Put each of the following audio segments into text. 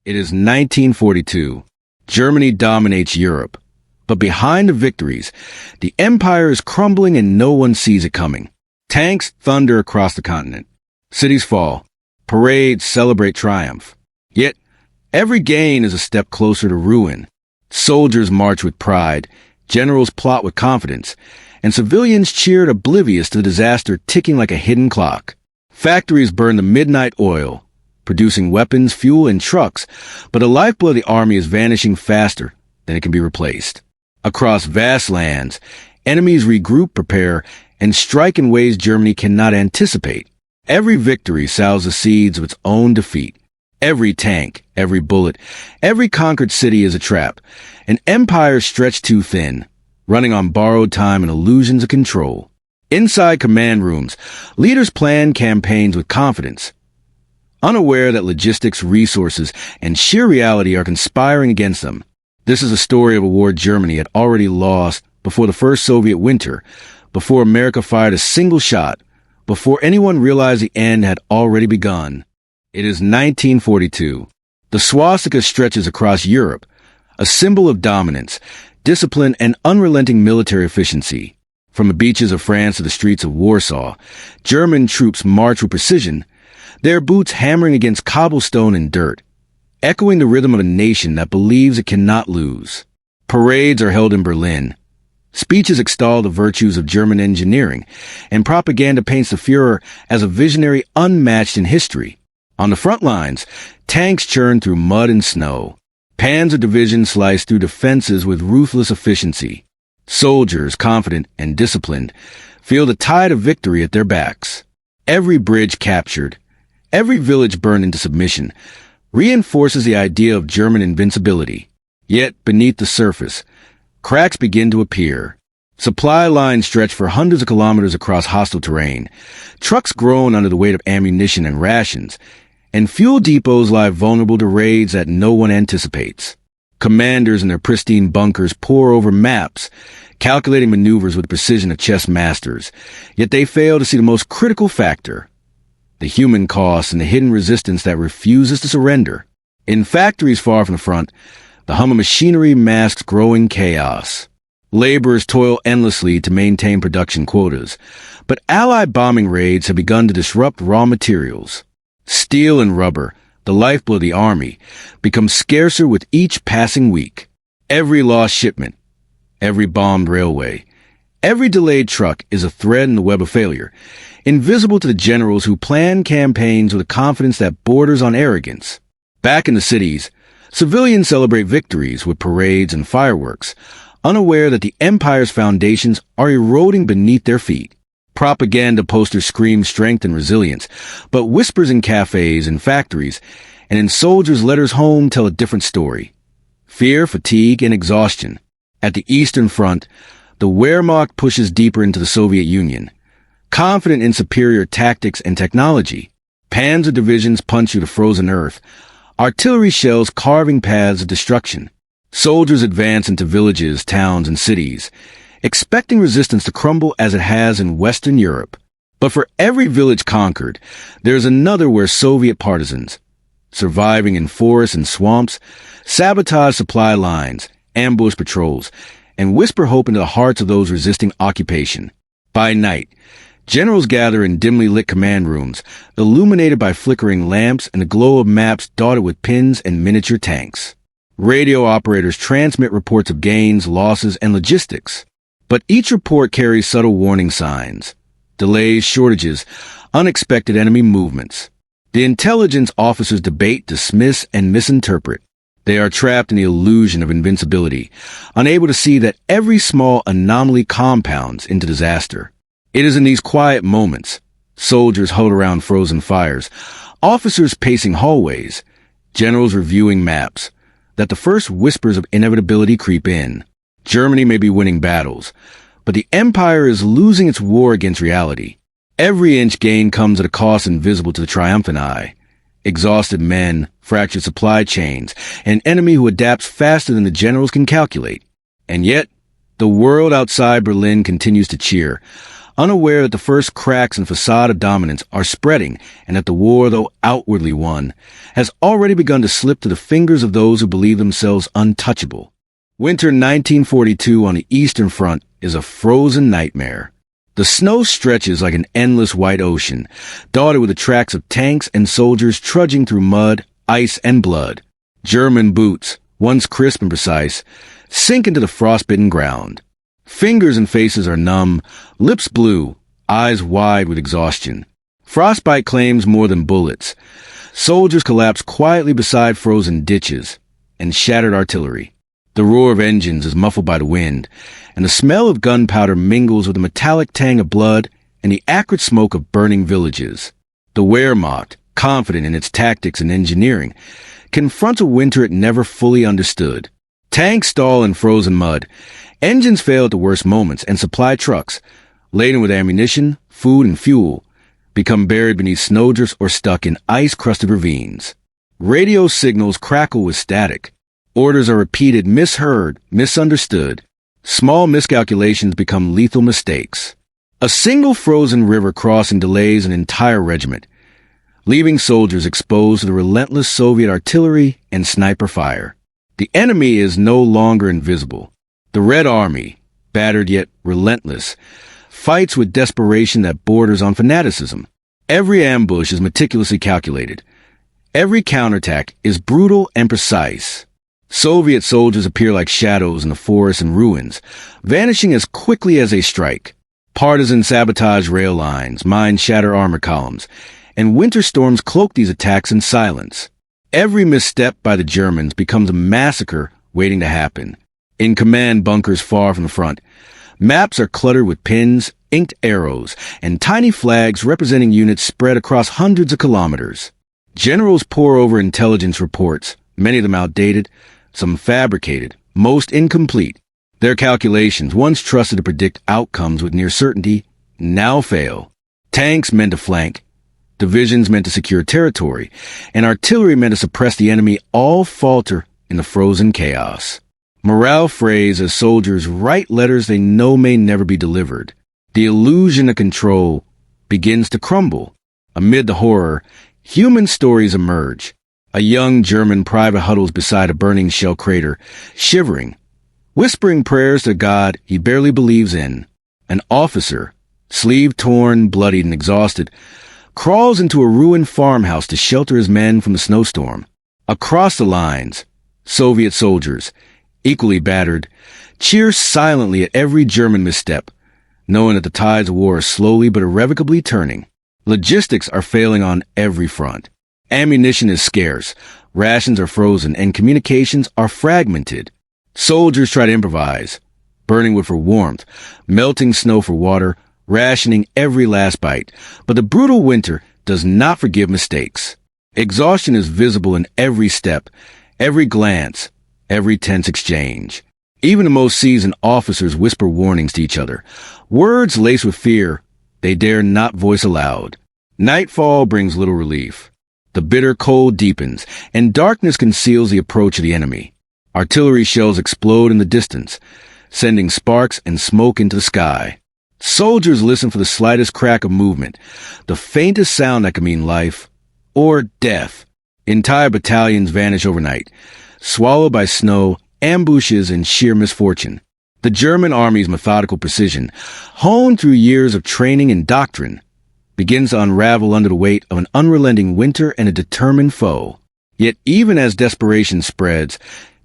It is 1942. Germany dominates Europe. But behind the victories, the empire is crumbling and no one sees it coming. Tanks thunder across the continent. Cities fall. Parades celebrate triumph. Yet, every gain is a step closer to ruin. Soldiers march with pride, generals plot with confidence, and civilians cheered oblivious to the disaster ticking like a hidden clock. Factories burn the midnight oil, producing weapons, fuel, and trucks, but the lifeblood of the army is vanishing faster than it can be replaced. Across vast lands, enemies regroup, prepare, and strike in ways Germany cannot anticipate. Every victory sows the seeds of its own defeat. Every tank, every bullet, every conquered city is a trap, an empire stretched too thin, running on borrowed time and illusions of control. Inside command rooms, leaders plan campaigns with confidence, unaware that logistics, resources, and sheer reality are conspiring against them. This is a story of a war Germany had already lost before the first Soviet winter, before America fired a single shot, before anyone realized the end had already begun. It is 1942. The swastika stretches across Europe, a symbol of dominance, discipline, and unrelenting military efficiency. From the beaches of France to the streets of Warsaw, German troops march with precision, their boots hammering against cobblestone and dirt, echoing the rhythm of a nation that believes it cannot lose. Parades are held in Berlin. Speeches extol the virtues of German engineering, and propaganda paints the Führer as a visionary unmatched in history. On the front lines, tanks churn through mud and snow. Panzer divisions slice through defenses with ruthless efficiency. Soldiers, confident and disciplined, feel the tide of victory at their backs. Every bridge captured, every village burned into submission, reinforces the idea of German invincibility. Yet, beneath the surface, cracks begin to appear. Supply lines stretch for hundreds of kilometers across hostile terrain. Trucks groan under the weight of ammunition and rations, and fuel depots lie vulnerable to raids that no one anticipates. Commanders in their pristine bunkers pore over maps, calculating maneuvers with the precision of chess masters, yet they fail to see the most critical factor: the human cost and the hidden resistance that refuses to surrender. In factories far from the front, the hum of machinery masks growing chaos. Laborers toil endlessly to maintain production quotas, but Allied bombing raids have begun to disrupt raw materials. Steel and rubber, the lifeblood of the army, become scarcer with each passing week. Every lost shipment, every bombed railway, every delayed truck is a thread in the web of failure, invisible to the generals who plan campaigns with a confidence that borders on arrogance. Back in the cities, civilians celebrate victories with parades and fireworks, unaware that the empire's foundations are eroding beneath their feet. Propaganda posters scream strength and resilience, but whispers in cafes and factories and in soldiers' letters home tell a different story. Fear, fatigue, and exhaustion. At the Eastern Front, the Wehrmacht pushes deeper into the Soviet Union. Confident in superior tactics and technology, panzer divisions punch through the frozen earth, artillery shells carving paths of destruction. Soldiers advance into villages, towns, and cities, expecting resistance to crumble as it has in Western Europe. But for every village conquered, there is another where Soviet partisans, surviving in forests and swamps, sabotage supply lines, ambush patrols, and whisper hope into the hearts of those resisting occupation. By night, generals gather in dimly lit command rooms, illuminated by flickering lamps and the glow of maps dotted with pins and miniature tanks. Radio operators transmit reports of gains, losses, and logistics. But each report carries subtle warning signs: delays, shortages, unexpected enemy movements. The intelligence officers debate, dismiss, and misinterpret. They are trapped in the illusion of invincibility, unable to see that every small anomaly compounds into disaster. It is in these quiet moments, soldiers huddled around frozen fires, officers pacing hallways, generals reviewing maps, that the first whispers of inevitability creep in. Germany may be winning battles, but the empire is losing its war against reality. Every inch gained comes at a cost invisible to the triumphant eye. Exhausted men, fractured supply chains, an enemy who adapts faster than the generals can calculate. And yet, the world outside Berlin continues to cheer, unaware that the first cracks in the facade of dominance are spreading and that the war, though outwardly won, has already begun to slip to the fingers of those who believe themselves untouchable. Winter 1942 on the Eastern Front is a frozen nightmare. The snow stretches like an endless white ocean, dotted with the tracks of tanks and soldiers trudging through mud, ice, and blood. German boots, once crisp and precise, sink into the frostbitten ground. Fingers and faces are numb, lips blue, eyes wide with exhaustion. Frostbite claims more than bullets. Soldiers collapse quietly beside frozen ditches and shattered artillery. The roar of engines is muffled by the wind, and the smell of gunpowder mingles with the metallic tang of blood and the acrid smoke of burning villages. The Wehrmacht, confident in its tactics and engineering, confronts a winter it never fully understood. Tanks stall in frozen mud, engines fail at the worst moments, and supply trucks, laden with ammunition, food, and fuel, become buried beneath snowdrifts or stuck in ice-crusted ravines. Radio signals crackle with static. Orders are repeated, misheard, misunderstood. Small miscalculations become lethal mistakes. A single frozen river crossing delays an entire regiment, leaving soldiers exposed to the relentless Soviet artillery and sniper fire. The enemy is no longer invisible. The Red Army, battered yet relentless, fights with desperation that borders on fanaticism. Every ambush is meticulously calculated. Every counterattack is brutal and precise. Soviet soldiers appear like shadows in the forests and ruins, vanishing as quickly as they strike. Partisans sabotage rail lines, mines shatter armor columns, and winter storms cloak these attacks in silence. Every misstep by the Germans becomes a massacre waiting to happen. In command bunkers far from the front, maps are cluttered with pins, inked arrows, and tiny flags representing units spread across hundreds of kilometers. Generals pore over intelligence reports, many of them outdated, some fabricated, most incomplete. Their calculations, once trusted to predict outcomes with near certainty, now fail. Tanks meant to flank, divisions meant to secure territory, and artillery meant to suppress the enemy all falter in the frozen chaos. Morale frays as soldiers write letters they know may never be delivered. The illusion of control begins to crumble. Amid the horror, human stories emerge. A young German private huddles beside a burning shell crater, shivering, whispering prayers to God he barely believes in. An officer, sleeve torn, bloodied, and exhausted, crawls into a ruined farmhouse to shelter his men from the snowstorm. Across the lines, Soviet soldiers, equally battered, cheer silently at every German misstep, knowing that the tides of war are slowly but irrevocably turning. Logistics are failing on every front. Ammunition is scarce, rations are frozen, and communications are fragmented. Soldiers try to improvise, burning wood for warmth, melting snow for water, rationing every last bite. But the brutal winter does not forgive mistakes. Exhaustion is visible in every step, every glance, every tense exchange. Even the most seasoned officers whisper warnings to each other, words laced with fear they dare not voice aloud. Nightfall brings little relief. The bitter cold deepens, and darkness conceals the approach of the enemy. Artillery shells explode in the distance, sending sparks and smoke into the sky. Soldiers listen for the slightest crack of movement, the faintest sound that could mean life or death. Entire battalions vanish overnight, swallowed by snow, ambushes, and sheer misfortune. The German army's methodical precision, honed through years of training and doctrine, begins to unravel under the weight of an unrelenting winter and a determined foe. Yet even as desperation spreads,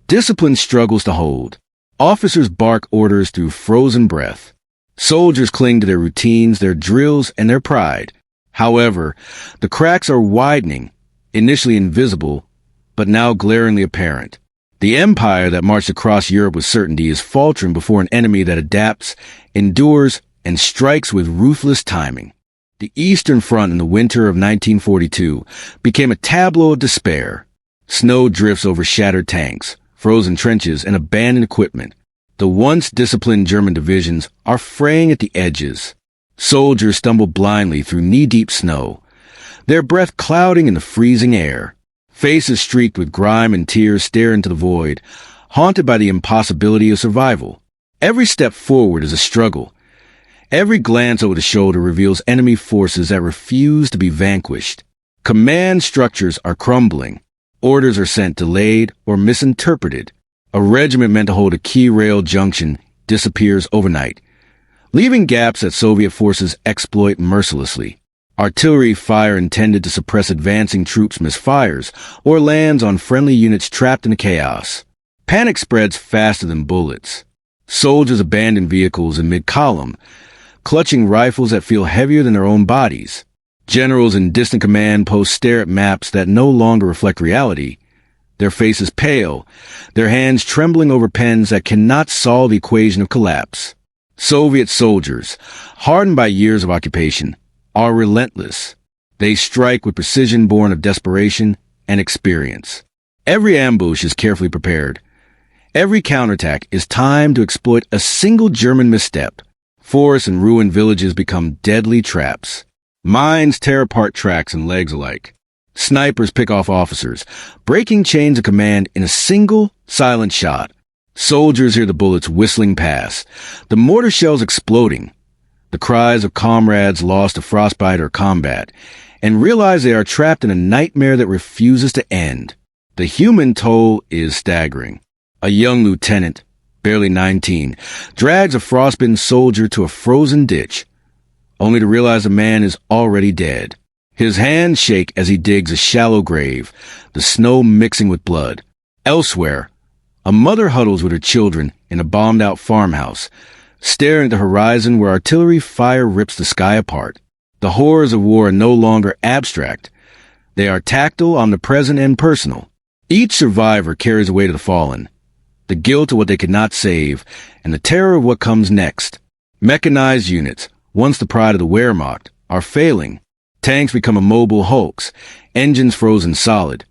discipline struggles to hold. Officers bark orders through frozen breath. Soldiers cling to their routines, their drills, and their pride. However, the cracks are widening, initially invisible, but now glaringly apparent. The empire that marched across Europe with certainty is faltering before an enemy that adapts, endures, and strikes with ruthless timing. The Eastern Front in the winter of 1942 became a tableau of despair. Snow drifts over shattered tanks, frozen trenches, and abandoned equipment. The once disciplined German divisions are fraying at the edges. Soldiers stumble blindly through knee-deep snow, their breath clouding in the freezing air. Faces streaked with grime and tears stare into the void, haunted by the impossibility of survival. Every step forward is a struggle, Every glance over the shoulder reveals enemy forces that refuse to be vanquished. Command structures are crumbling. Orders are sent delayed or misinterpreted. A regiment meant to hold a key rail junction disappears overnight, leaving gaps that Soviet forces exploit mercilessly. Artillery fire intended to suppress advancing troops misfires or lands on friendly units trapped in the chaos. Panic spreads faster than bullets. Soldiers abandon vehicles in mid-column, clutching rifles that feel heavier than their own bodies. Generals in distant command posts stare at maps that no longer reflect reality. Their faces pale, their hands trembling over pens that cannot solve the equation of collapse. Soviet soldiers, hardened by years of occupation, are relentless. They strike with precision born of desperation and experience. Every ambush is carefully prepared. Every counterattack is timed to exploit a single German misstep. Forests and ruined villages become deadly traps. Mines tear apart tracks and legs alike. Snipers pick off officers, breaking chains of command in a single, silent shot. Soldiers hear the bullets whistling past, the mortar shells exploding, the cries of comrades lost to frostbite or combat, and realize they are trapped in a nightmare that refuses to end. The human toll is staggering. A young lieutenant, barely 19, drags a frostbitten soldier to a frozen ditch, only to realize the man is already dead. His hands shake as he digs a shallow grave, the snow mixing with blood. Elsewhere, a mother huddles with her children in a bombed-out farmhouse, staring at the horizon where artillery fire rips the sky apart. The horrors of war are no longer abstract. They are tactile, omnipresent, and personal. Each survivor carries the weight of the fallen, the guilt of what they could not save, and the terror of what comes next. Mechanized units, once the pride of the Wehrmacht, are failing. Tanks become immobile hulks, engines frozen solid,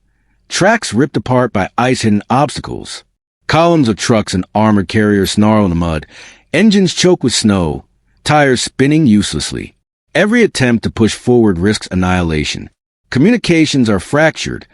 tracks ripped apart by ice-hidden obstacles. Columns of trucks and armored carriers snarl in the mud, engines choke with snow, tires spinning uselessly. Every attempt to push forward risks annihilation. Communications are fractured.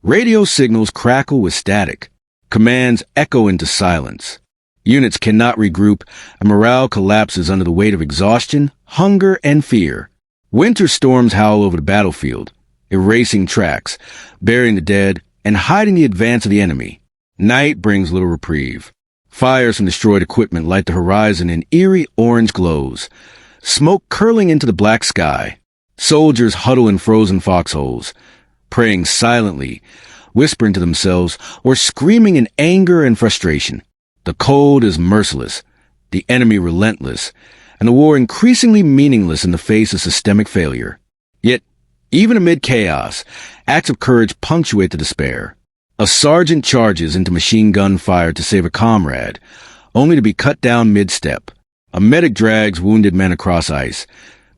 Radio signals crackle with static. Commands echo into silence. Units cannot regroup, and morale collapses under the weight of exhaustion, hunger, and fear. Winter storms howl over the battlefield, erasing tracks, burying the dead, and hiding the advance of the enemy. Night brings little reprieve. Fires from destroyed equipment light the horizon in eerie orange glows, smoke curling into the black sky. Soldiers huddle in frozen foxholes, praying silently, whispering to themselves, or screaming in anger and frustration. The cold is merciless, the enemy relentless, and the war increasingly meaningless in the face of systemic failure. Yet, even amid chaos, acts of courage punctuate the despair. A sergeant charges into machine gun fire to save a comrade, only to be cut down mid-step. A medic drags wounded men across ice,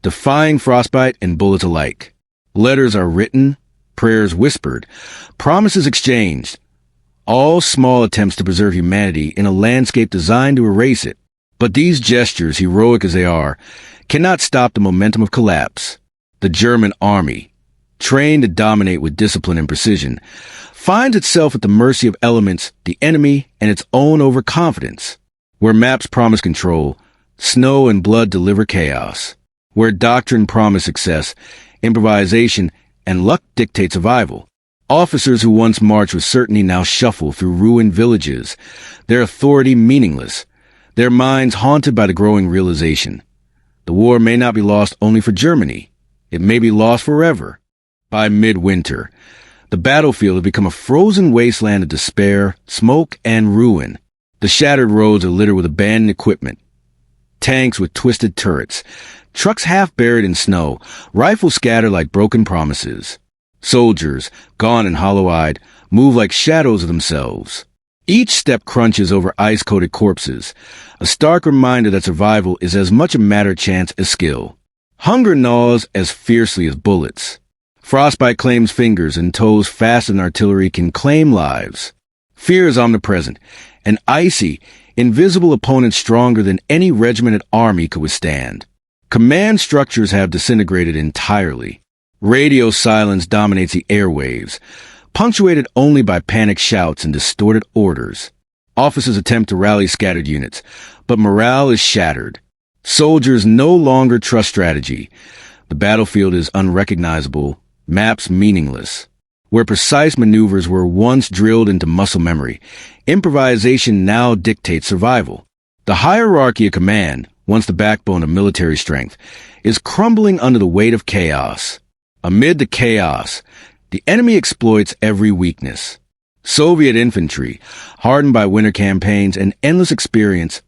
defying frostbite and bullets alike. Letters are written, prayers whispered, promises exchanged, all small attempts to preserve humanity in a landscape designed to erase it. But these gestures, heroic as they are, cannot stop the momentum of collapse. The German army, trained to dominate with discipline and precision, finds itself at the mercy of elements, the enemy, and its own overconfidence. Where maps promise control, snow and blood deliver chaos. Where doctrine promise success, improvisation, and luck dictate survival. Officers who once marched with certainty now shuffle through ruined villages, their authority meaningless, their minds haunted by the growing realization. The war may not be lost only for Germany. It may be lost forever. By midwinter, the battlefield had become a frozen wasteland of despair, smoke, and ruin. The shattered roads are littered with abandoned equipment. Tanks with twisted turrets, trucks half buried in snow, rifles scattered like broken promises. Soldiers, gaunt and hollow-eyed, move like shadows of themselves. Each step crunches over ice-coated corpses, a stark reminder that survival is as much a matter of chance as skill. Hunger gnaws as fiercely as bullets. Frostbite claims fingers and toes faster than artillery can claim lives. Fear is omnipresent, an icy, invisible opponent stronger than any regimented army could withstand. Command structures have disintegrated entirely. Radio silence dominates the airwaves, punctuated only by panic shouts and distorted orders. Officers attempt to rally scattered units, but morale is shattered. Soldiers no longer trust strategy. The battlefield is unrecognizable, maps meaningless. Where precise maneuvers were once drilled into muscle memory, improvisation now dictates survival. The hierarchy of command, once the backbone of military strength, is crumbling under the weight of chaos. Amid the chaos, the enemy exploits every weakness. Soviet infantry, hardened by winter campaigns and endless experience,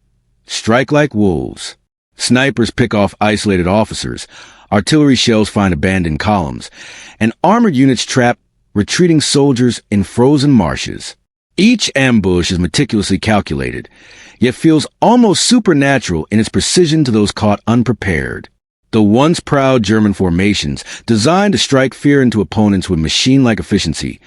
strike like wolves. Snipers pick off isolated officers, artillery shells find abandoned columns, and armored units trap retreating soldiers in frozen marshes. Each ambush is meticulously calculated, yet feels almost supernatural in its precision to those caught unprepared. The once proud German formations, designed to strike fear into opponents with machine-like efficiency,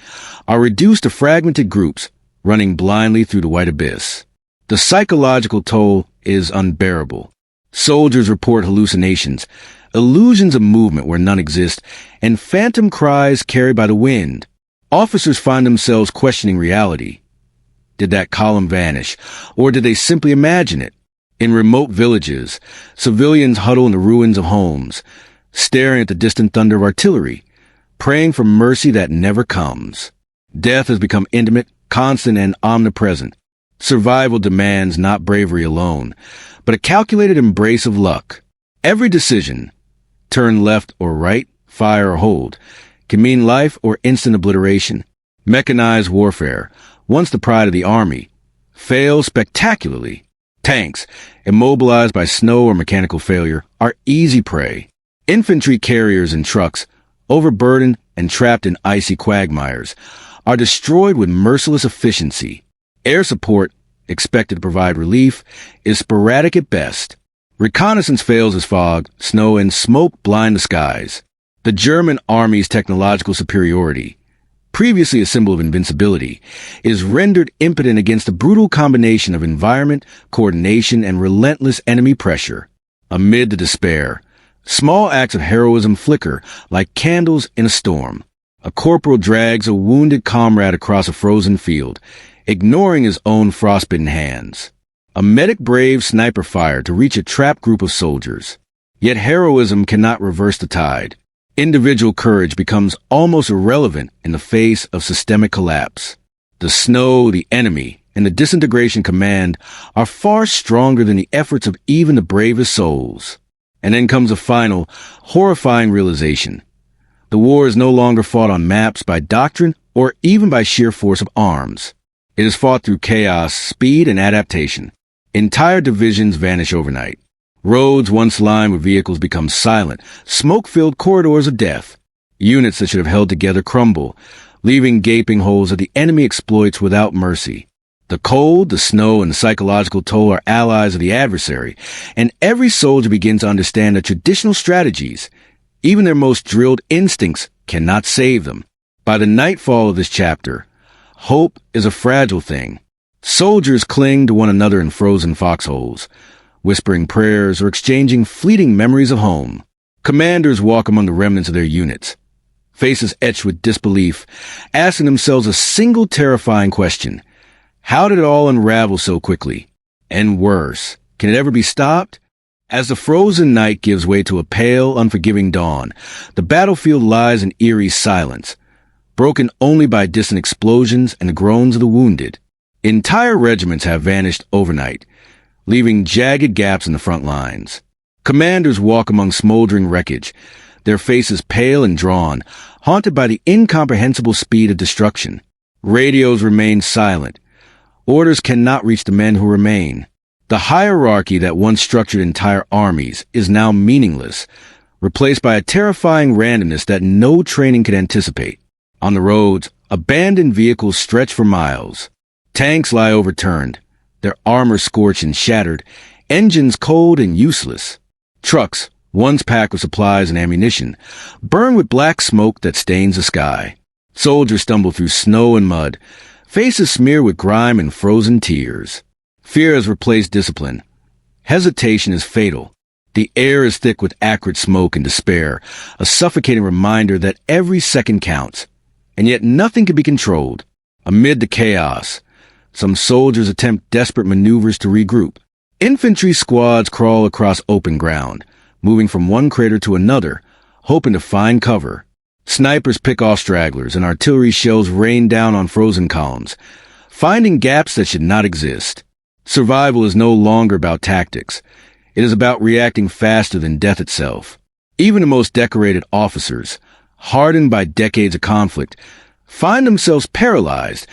are reduced to fragmented groups, running blindly through the white abyss. The psychological toll is unbearable. Soldiers report hallucinations, illusions of movement where none exist, and phantom cries carried by the wind. Officers find themselves questioning reality. Did that column vanish, or did they simply imagine it? In remote villages, civilians huddle in the ruins of homes, staring at the distant thunder of artillery, praying for mercy that never comes. Death has become intimate, constant, and omnipresent. Survival demands not bravery alone, but a calculated embrace of luck. Every decision, turn left or right, fire or hold, can mean life or instant obliteration. Mechanized warfare, once the pride of the army, fails spectacularly. Tanks, immobilized by snow or mechanical failure, are easy prey. Infantry carriers and trucks, overburdened and trapped in icy quagmires, are destroyed with merciless efficiency. Air support, expected to provide relief, is sporadic at best. Reconnaissance fails as fog, snow, and smoke blind the skies. The German army's technological superiority, previously a symbol of invincibility, is rendered impotent against a brutal combination of environment, coordination, and relentless enemy pressure. Amid the despair, small acts of heroism flicker like candles in a storm. A corporal drags a wounded comrade across a frozen field, ignoring his own frostbitten hands. A medic braves sniper fire to reach a trapped group of soldiers. Yet heroism cannot reverse the tide. Individual courage becomes almost irrelevant in the face of systemic collapse. The snow, the enemy, and the disintegration command are far stronger than the efforts of even the bravest souls. And then comes a final, horrifying realization. The war is no longer fought on maps, by doctrine, or even by sheer force of arms. It is fought through chaos, speed, and adaptation. Entire divisions vanish overnight. Roads once lined with vehicles become silent, smoke-filled corridors of death. Units that should have held together crumble, leaving gaping holes that the enemy exploits without mercy. The cold, the snow, and the psychological toll are allies of the adversary, and every soldier begins to understand that traditional strategies, even their most drilled instincts, cannot save them. By the nightfall of this chapter, hope is a fragile thing. Soldiers cling to one another in frozen foxholes, whispering prayers or exchanging fleeting memories of home. Commanders walk among the remnants of their units, faces etched with disbelief, asking themselves a single terrifying question. How did it all unravel so quickly? And worse, can it ever be stopped? As the frozen night gives way to a pale, unforgiving dawn, the battlefield lies in eerie silence, broken only by distant explosions and the groans of the wounded. Entire regiments have vanished overnight, leaving jagged gaps in the front lines. Commanders walk among smoldering wreckage, their faces pale and drawn, haunted by the incomprehensible speed of destruction. Radios remain silent. Orders cannot reach the men who remain. The hierarchy that once structured entire armies is now meaningless, replaced by a terrifying randomness that no training could anticipate. On the roads, abandoned vehicles stretch for miles. Tanks lie overturned, their armor scorched and shattered, engines cold and useless. Trucks, once packed with supplies and ammunition, burn with black smoke that stains the sky. Soldiers stumble through snow and mud, faces smeared with grime and frozen tears. Fear has replaced discipline. Hesitation is fatal. The air is thick with acrid smoke and despair, a suffocating reminder that every second counts. And yet nothing can be controlled. Amid the chaos, some soldiers attempt desperate maneuvers to regroup. Infantry squads crawl across open ground, moving from one crater to another, hoping to find cover. Snipers pick off stragglers, and artillery shells rain down on frozen columns, finding gaps that should not exist. Survival is no longer about tactics. It is about reacting faster than death itself. Even the most decorated officers, hardened by decades of conflict, find themselves paralyzed,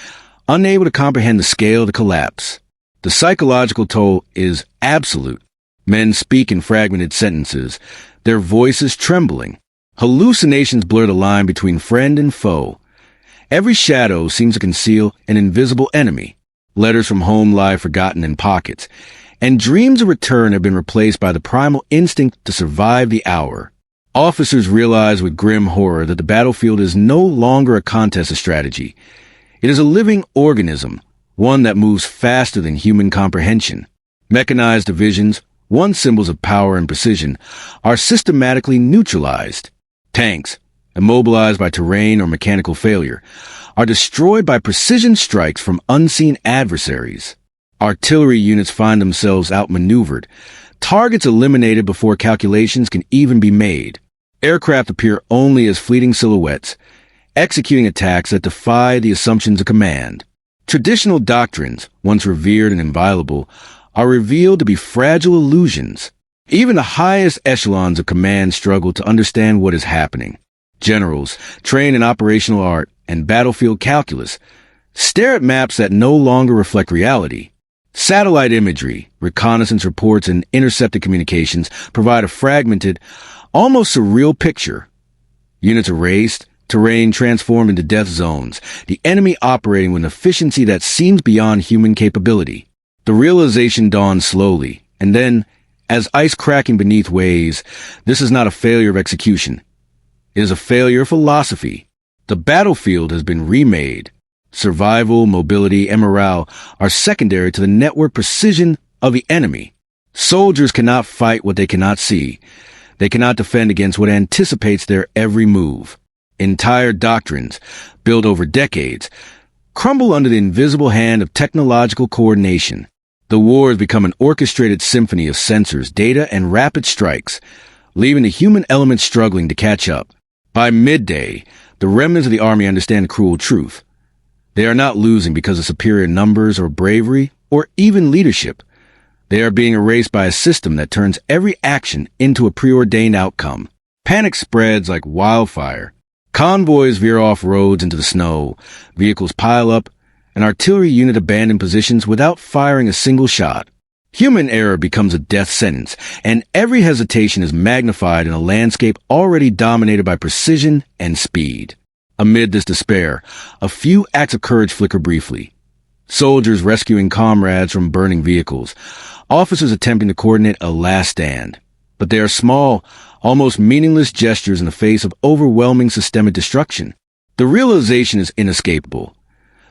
unable to comprehend the scale of the collapse. The psychological toll is absolute. Men speak in fragmented sentences, their voices trembling. Hallucinations blur the line between friend and foe. Every shadow seems to conceal an invisible enemy. Letters from home lie forgotten in pockets, and dreams of return have been replaced by the primal instinct to survive the hour. Officers realize with grim horror that the battlefield is no longer a contest of strategy. It is a living organism, one that moves faster than human comprehension. Mechanized divisions, once symbols of power and precision, are systematically neutralized. Tanks, immobilized by terrain or mechanical failure, are destroyed by precision strikes from unseen adversaries. Artillery units find themselves outmaneuvered, targets eliminated before calculations can even be made. Aircraft appear only as fleeting silhouettes, executing attacks that defy the assumptions of command. Traditional doctrines, once revered and inviolable, are revealed to be fragile illusions. Even the highest echelons of command struggle to understand what is happening. Generals, trained in operational art and battlefield calculus, stare at maps that no longer reflect reality. Satellite imagery, reconnaissance reports, and intercepted communications provide a fragmented, almost surreal picture. Units erased, terrain transformed into death zones, the enemy operating with an efficiency that seems beyond human capability. The realization dawns slowly, and then, as ice cracking beneath waves, this is not a failure of execution. It is a failure of philosophy. The battlefield has been remade. Survival, mobility, and morale are secondary to the network precision of the enemy. Soldiers cannot fight what they cannot see. They cannot defend against what anticipates their every move. Entire doctrines, built over decades, crumble under the invisible hand of technological coordination. The war has become an orchestrated symphony of sensors, data, and rapid strikes, leaving the human element struggling to catch up. By midday, the remnants of the army understand the cruel truth. They are not losing because of superior numbers or bravery or even leadership. They are being erased by a system that turns every action into a preordained outcome. Panic spreads like wildfire. Convoys veer off roads into the snow, vehicles pile up, an artillery unit abandon positions without firing a single shot. Human error becomes a death sentence, and every hesitation is magnified in a landscape already dominated by precision and speed. Amid this despair, a few acts of courage flicker briefly. Soldiers rescuing comrades from burning vehicles, officers attempting to coordinate a last stand. But they are small, almost meaningless gestures in the face of overwhelming systemic destruction. The realization is inescapable.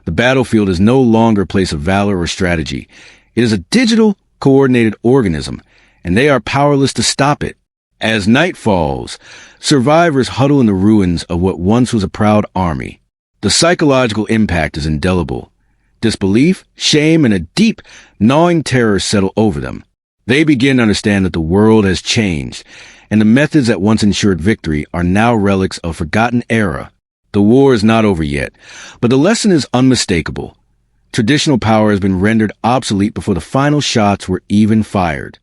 The battlefield is no longer a place of valor or strategy. It is a digital, coordinated organism, and they are powerless to stop it. As night falls, survivors huddle in the ruins of what once was a proud army. The psychological impact is indelible. Disbelief, shame, and a deep, gnawing terror settle over them. They begin to understand that the world has changed, and the methods that once ensured victory are now relics of a forgotten era. The war is not over yet, but the lesson is unmistakable. Traditional power has been rendered obsolete before the final shots were even fired.